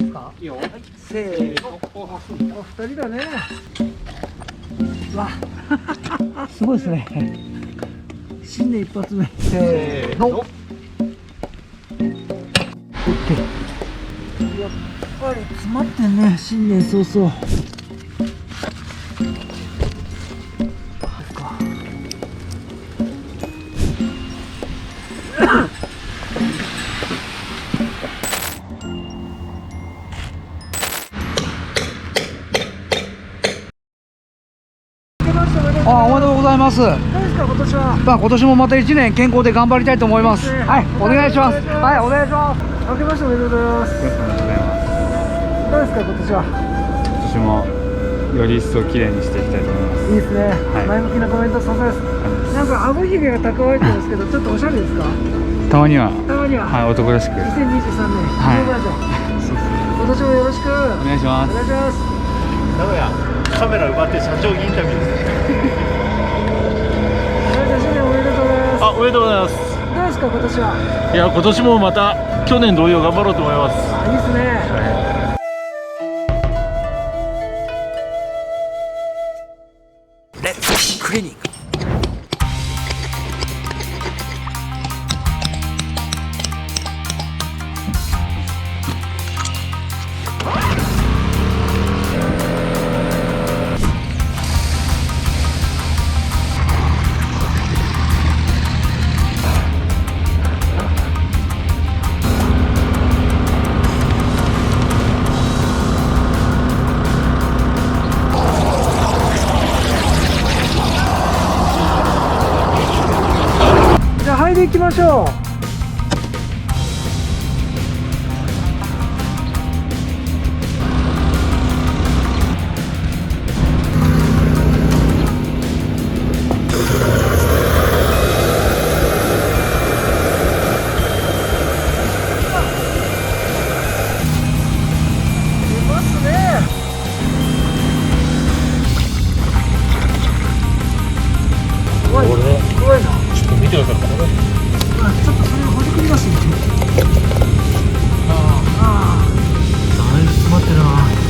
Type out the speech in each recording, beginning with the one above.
ますか？いいよ。せーの。お二人だね。わ、すごいですね。新年一発目。せーの。オッケー。やっぱり詰まってんね、新年早々。あ、おめでとうございます。どうですか、今年は。まあ、今年もまた1年健康で頑張りたいと思います。はい、お願いします。はい、お願いします。明けましておめでとうございます。ありがとうございます。どうですか、今年は。今年もより一層綺麗にしていきたいと思います。いいですね。はい、前向きなコメントさせです。なんか顎ひげが蓄えてますけど、ちょっとおしゃれですか。たまには。たまには。はい、男らしく。2023年。はい。バージョン。今年もよろしく。お願いします。お願いします。名古屋。カメラ奪って社長にインタビューです。新年おめでとうございます。あ、おめでとうございます。どうですか、今年は。いや、今年もまた去年同様頑張ろうと思います。あ、いいですね。レッツクリニック。じゃあ入り行きましょう。見てください、これ。ちょっとそれをほじくり出してみて。だいぶ詰まってるな。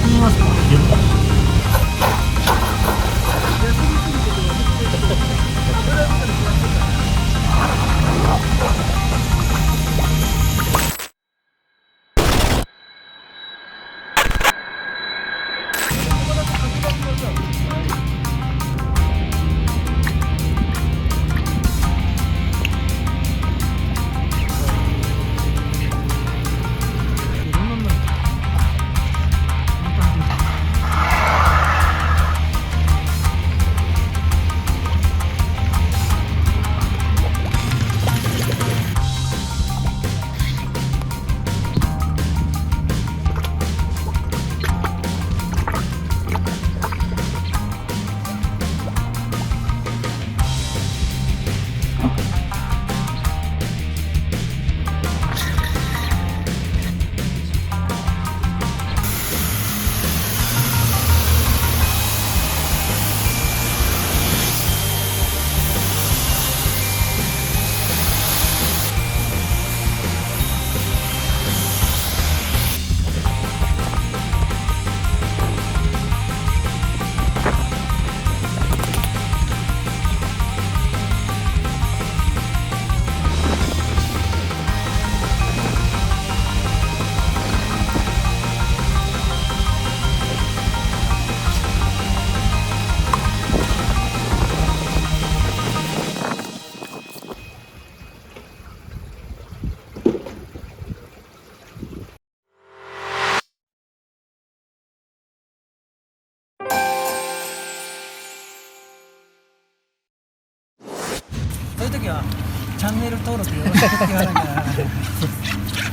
見ますか。そういう時はチャンネル登録よろしくって言わなきゃ。